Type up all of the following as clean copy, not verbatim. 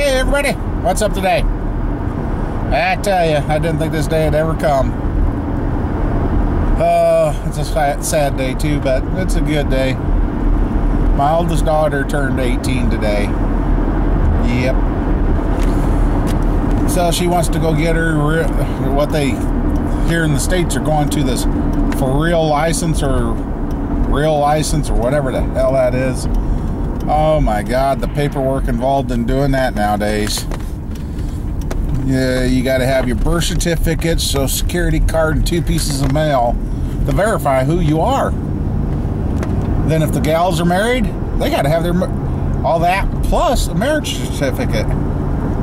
Hey everybody, what's up today? I tell you, I didn't think this day would ever come. It's a sad day too, but it's a good day. My oldest daughter turned 18 today. Yep. So she wants to go get her, what they here in the States are going to this for real license or whatever the hell that is. Oh my God, the paperwork involved in doing that nowadays. Yeah, you got to have your birth certificate, social security card, and 2 pieces of mail to verify who you are. Then if the gals are married, they got to have their all that plus a marriage certificate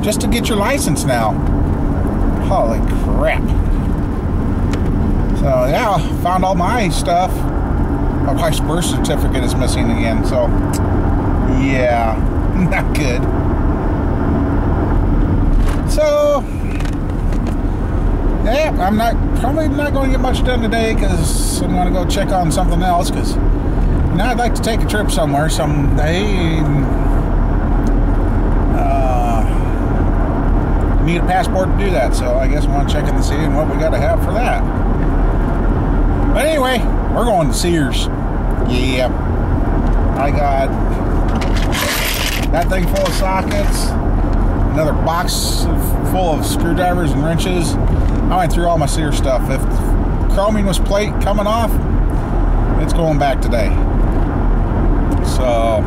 just to get your license now. Holy crap. So yeah, found all my stuff. My wife's birth certificate is missing again, so yeah, not good. So yeah, I'm probably not going to get much done today because I'm going to go check on something else, because I'd like to take a trip somewhere someday. Need a passport to do that, so I guess I want to check in and see what we got to have for that. But anyway, we're going to Sears. Yeah, I got that thing full of sockets, another box full of screwdrivers and wrenches. I went through all my Sears stuff. If chroming was plate coming off, it's going back today. So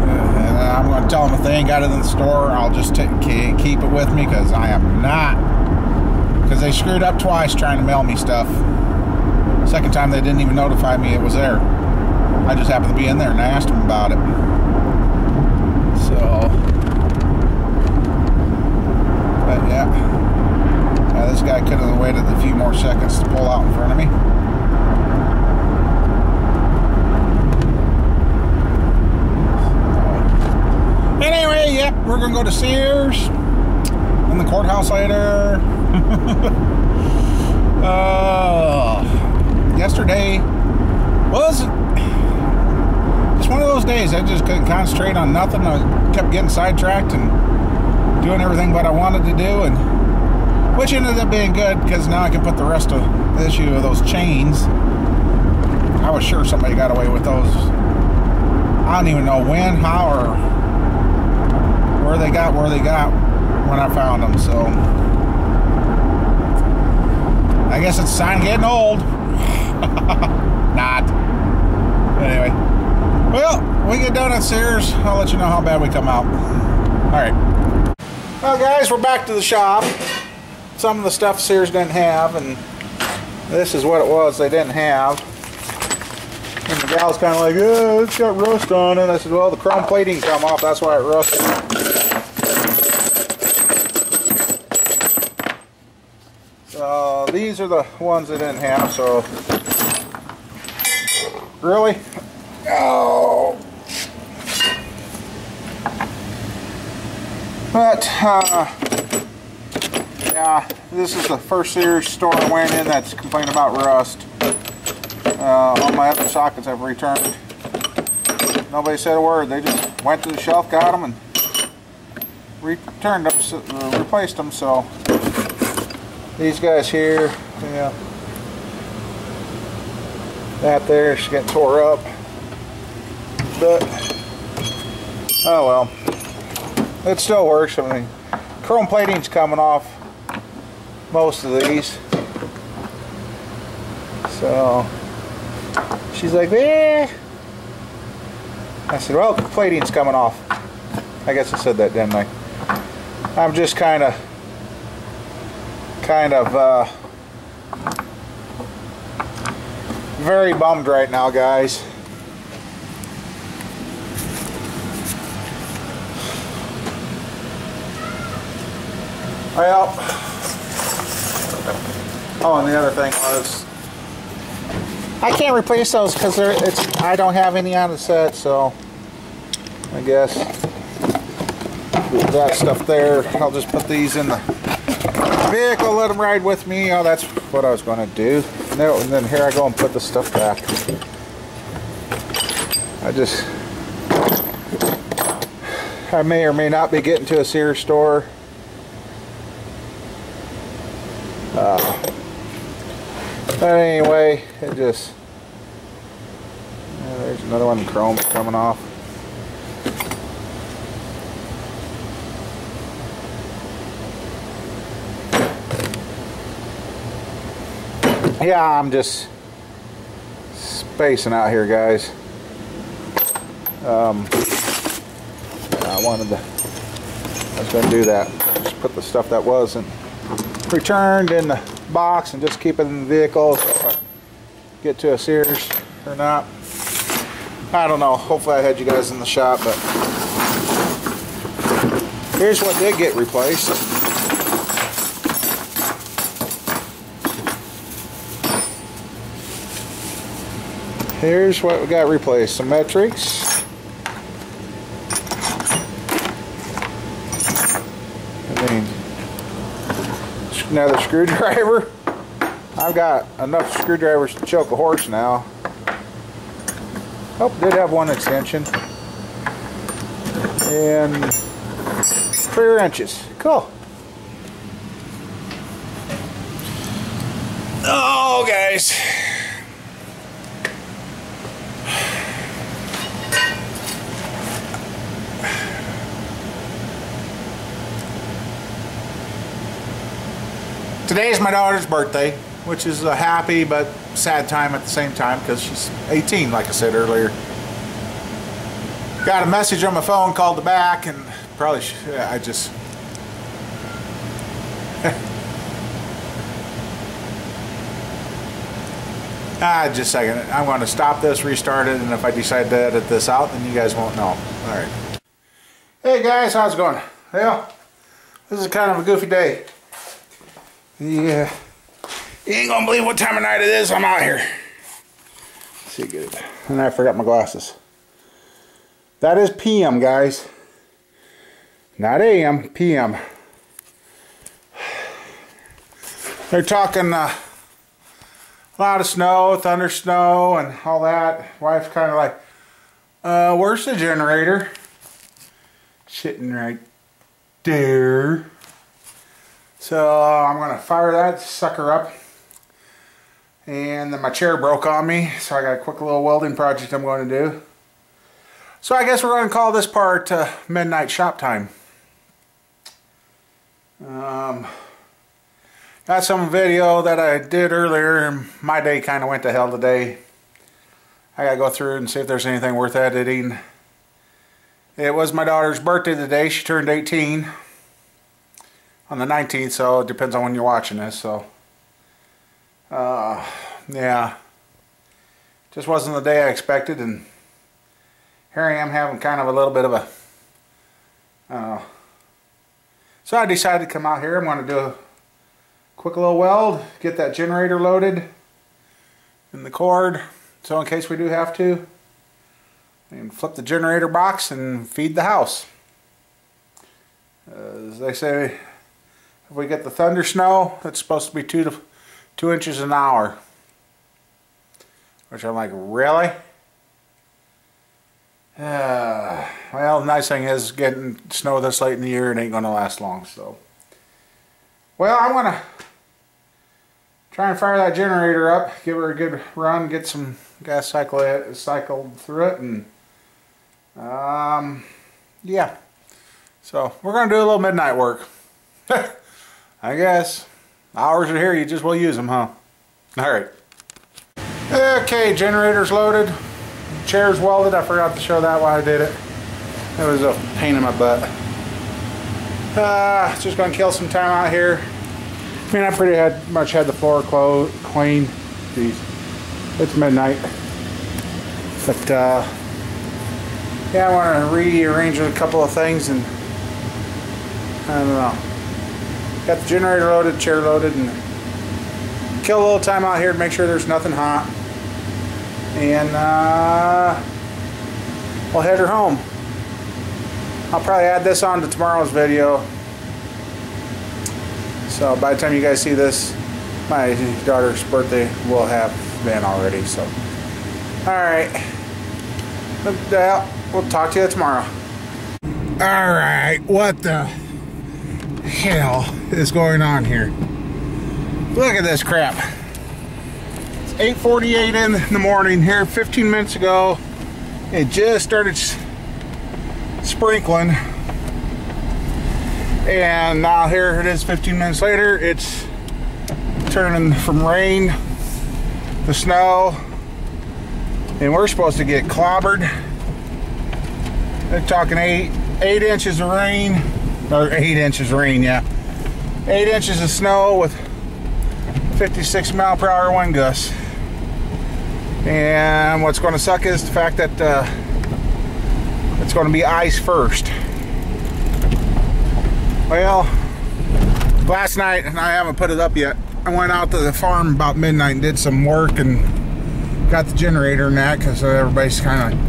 and I'm going to tell them if they ain't got it in the store, I'll just keep it with me, because I am not, because they screwed up twice trying to mail me stuff. Second time they didn't even notify me it was there. I just happened to be in there and I asked them about it. So, but yeah, this guy could have waited a few more seconds to pull out in front of me. Anyway, yep, we're gonna go to Sears and the courthouse later. Yesterday was just one of those days. I just couldn't concentrate on nothing. I kept getting sidetracked and doing everything what I wanted to do, and which ended up being good, because now I can put the rest of the issue of those chains. I was sure somebody got away with those. I don't even know when, how, or where they got when I found them. So I guess it's a sign of getting old. Not. Anyway, well, we get done at Sears, I'll let you know how bad we come out. Alright. Well guys, we're back to the shop. Some of the stuff Sears didn't have, and this is what it was they didn't have. And the gal's kind of like, oh, it's got rust on it. I said, well, the chrome plating come off, that's why it rusted. So these are the ones they didn't have, so really? Oh. But, yeah, this is the first Sears store I went in that's complaining about rust. All my other sockets I've returned. Nobody said a word. They just went to the shelf, got them, and returned them, replaced them. So these guys here, yeah, that there, she's getting tore up. But oh well, it still works. I mean, chrome plating's coming off most of these. So she's like, eh. I said, well, the plating's coming off. I guess I said that, didn't I? I'm just kind of very bummed right now, guys. Well, oh, and the other thing was, I can't replace those because I don't have any on the set, so I guess that stuff there, I'll just put these in the vehicle, let them ride with me. Oh, that's what I was going to do. No, and then here I go and put the stuff back. I may or may not be getting to a Sears store. But anyway, it just... there's another one, chrome coming off. Yeah, I'm just spacing out here, guys. I was going to do that. Just put the stuff that wasn't returned in the box and just keep it in the vehicle. So if I get to a Sears or not, I don't know. Hopefully I had you guys in the shop, but here's what did get replaced. Here's what we got replaced. Some metrics. Another screwdriver. I've got enough screwdrivers to choke a horse now. Oh, did have one extension. And 3 wrenches. Cool. Oh, guys. Today's my daughter's birthday, which is a happy but sad time at the same time because she's 18, like I said earlier. Got a message on my phone, called her back, and probably I just... just a second. I'm going to stop this, restart it, and if I decide to edit this out, then you guys won't know. Alright. Hey guys, how's it going? Well, this is kind of a goofy day. Yeah, you ain't gonna believe what time of night it is. I'm out here. Let's see, good. And I forgot my glasses. That is PM, guys. Not AM, PM. They're talking a lot of snow, thunder snow, and all that. Wife's kind of like, where's the generator? Sitting right there. So I'm going to fire that sucker up. And then my chair broke on me, so I got a quick little welding project I'm going to do. So I guess we're going to call this part midnight shop time. Got some video that I did earlier, and my day kind of went to hell today. I got to go through and see if there's anything worth editing. It was my daughter's birthday today. She turned 18. On the 19th, so it depends on when you're watching this. So yeah, just wasn't the day I expected, and here I am having kind of a little bit of a so I decided to come out here. I'm going to do a quick little weld, get that generator loaded in the cord, so in case we do have to, and flip the generator box and feed the house. As they say, if we get the thunder snow, it's supposed to be 2 inches an hour. Which I'm like, really? Well, the nice thing is getting snow this late in the year, it ain't going to last long. So, well, I'm going to try and fire that generator up, give her a good run, get some gas cycled through it, and yeah. So we're going to do a little midnight work. I guess. Hours are here, you just will use them, huh? Alright. Okay, generator's loaded. Chair's welded. I forgot to show that while I did it. It was a pain in my butt. Just going to kill some time out here. I mean, I pretty much had the floor clean. Jeez. It's midnight. But, yeah, I want to rearrange a couple of things, and I don't know. Got the generator loaded, chair loaded, and kill a little time out here to make sure there's nothing hot. And we'll head her home. I'll probably add this on to tomorrow's video. So by the time you guys see this, my daughter's birthday will have been already. So, all right. We'll talk to you tomorrow. Alright, what the hell is going on here? Look at this crap. It's 8:48 in the morning here. 15 minutes ago, it just started sprinkling. And now here it is 15 minutes later. It's turning from rain to snow. And we're supposed to get clobbered. They're talking 8 inches of rain, or 8 inches of rain, yeah. 8 inches of snow with 56 mile per hour wind gusts. And what's going to suck is the fact that it's going to be ice first. Well, last night, and I haven't put it up yet, I went out to the farm about midnight and did some work and got the generator and that, because everybody's kind of,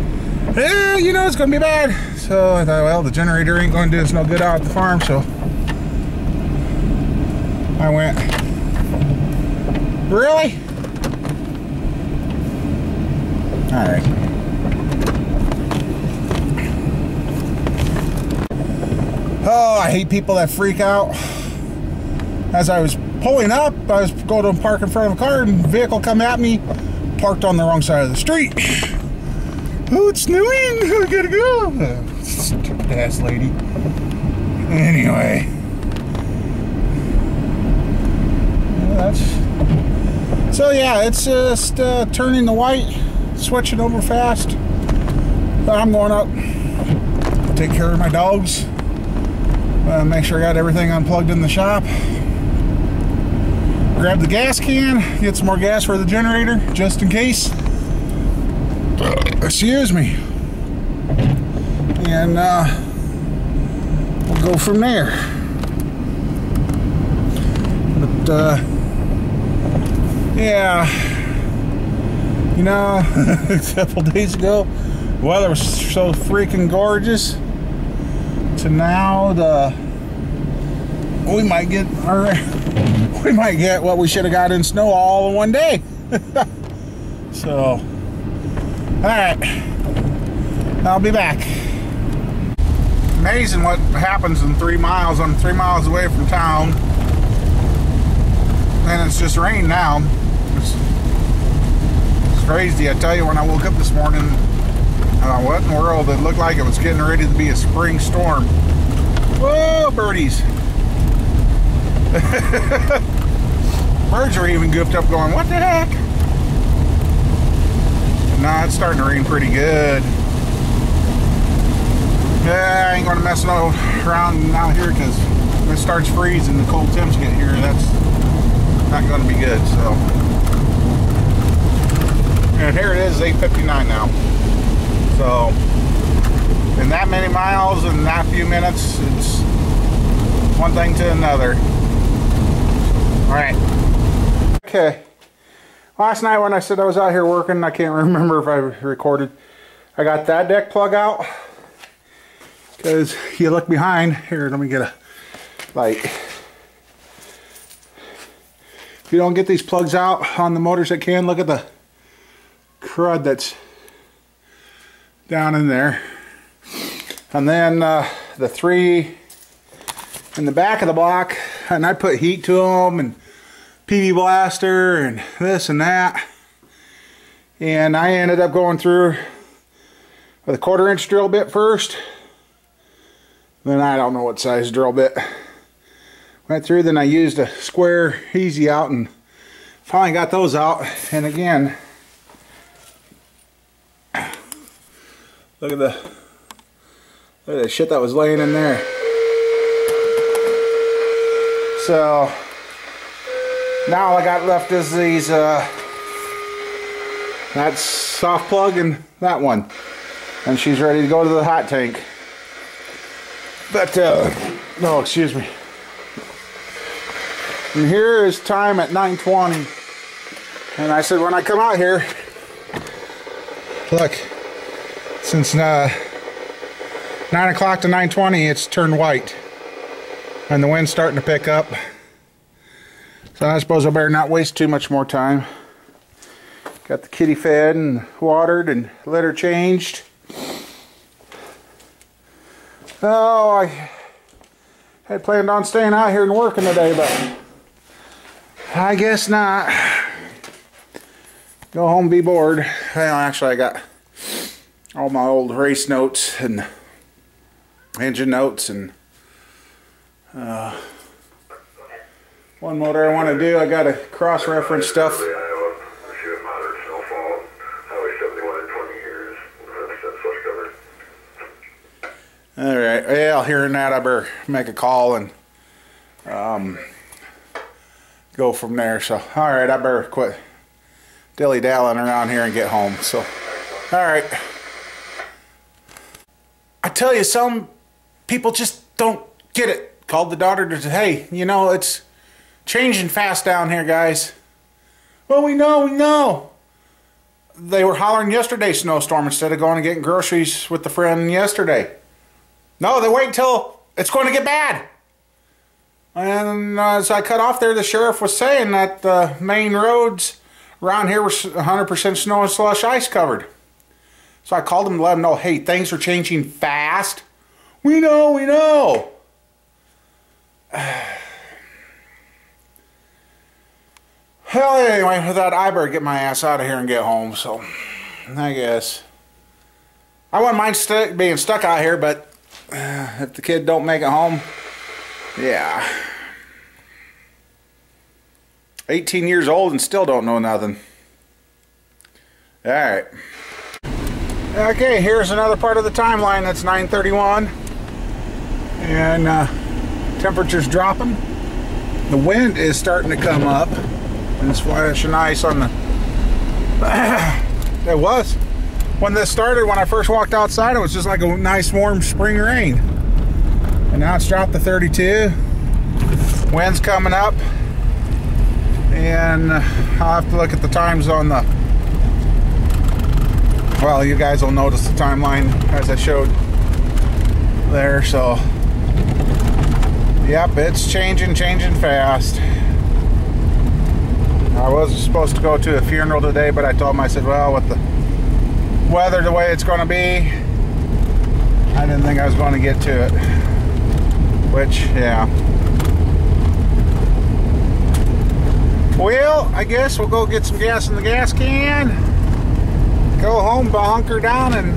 you know, it's going to be bad. So I thought, well, the generator ain't going to do us no good out at the farm, so I went. Really? All right. Oh, I hate people that freak out. As I was pulling up, I was going to park in front of a car, and a vehicle come at me, parked on the wrong side of the street. Oh, it's snowing, I gotta go. Stupid ass lady. Anyway. So yeah, it's just turning to white, switching over fast. But I'm going up, take care of my dogs, make sure I got everything unplugged in the shop. Grab the gas can, get some more gas for the generator, just in case. Excuse me. And we'll go from there. But yeah, you know, a couple days ago, weather was so freaking gorgeous. To now, we might get what we should have got in snow all in one day. So. Alright, I'll be back. Amazing what happens in 3 miles. I'm 3 miles away from town, and it's just rain now. It's crazy. I tell you, when I woke up this morning, what in the world? It looked like it was getting ready to be a spring storm. Whoa, birdies. Birds are even goofed up going, what the heck? Nah, it's starting to rain pretty good. Yeah, I ain't gonna mess no around out here, because when it starts freezing, the cold temps get here, that's not gonna be good. So, and here it is, 8:59 now. So, in that many miles in that few minutes, it's one thing to another. All right. Okay. Last night when I said I was out here working, I can't remember if I recorded, I got that deck plug out, because you look behind here. Let me get a light. If you don't get these plugs out on the motors that can, look at the crud that's down in there. And then the 3 in the back of the block, and I put heat to them and PV blaster and this and that, and I ended up going through with a 1/4 inch drill bit first, then I don't know what size drill bit, went through, then I used a square easy out and finally got those out. And again, look at the shit that was laying in there. So now all I got left is these, that's soft plug and that one. And she's ready to go to the hot tank. But, no, excuse me. And here is time at 9:20. And I said when I come out here, look, since 9 o'clock to 9:20, it's turned white. And the wind's starting to pick up. So I suppose I better not waste too much more time. Got the kitty fed and watered and litter changed. Oh, I had planned on staying out here and working today, but I guess not. Go home and be bored. Well, actually, I got all my old race notes and engine notes and one motor I want to do. I got to cross-reference stuff. Alright, well, hearing that, I better make a call and go from there. So, alright, I better quit dilly-dallying around here and get home. So, alright. I tell you, some people just don't get it. Called the daughter to say, hey, you know, it's changing fast down here, guys. Well, we know. They were hollering yesterday's snowstorm instead of going and getting groceries with the friend yesterday. No, they wait until it's going to get bad. And as I cut off there, the sheriff was saying that the main roads around here were 100% snow and slush ice covered. So I called him to let him know, hey, things are changing fast. We know. Well, anyway, with that, I better get my ass out of here and get home. So, I guess. I wouldn't mind being stuck out here, but if the kid don't make it home, yeah. 18 years old and still don't know nothing. Alright. Okay, here's another part of the timeline. That's 9:31. And temperature's dropping. The wind is starting to come up. And it's flashing ice on the... It was. When this started, when I first walked outside, it was just like a nice warm spring rain. And now it's dropped to 32. Wind's coming up. And I'll have to look at the times on the... Well, you guys will notice the timeline as I showed there, so... Yep, it's changing fast. I was supposed to go to a funeral today, but I told him, I said, well, with the weather the way it's going to be, I didn't think I was going to get to it. Which, yeah. Well, I guess we'll go get some gas in the gas can, go home, bunker down, and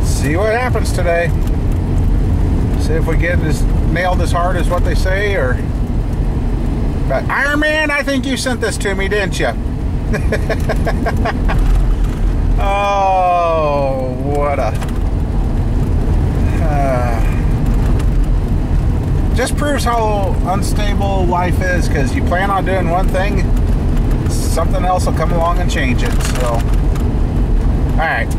see what happens today. See if we get this nailed as hard as what they say, or... But Iron Man, I think you sent this to me, didn't you? Oh, what a... just proves how unstable life is, because you plan on doing one thing, something else will come along and change it, so... Alright.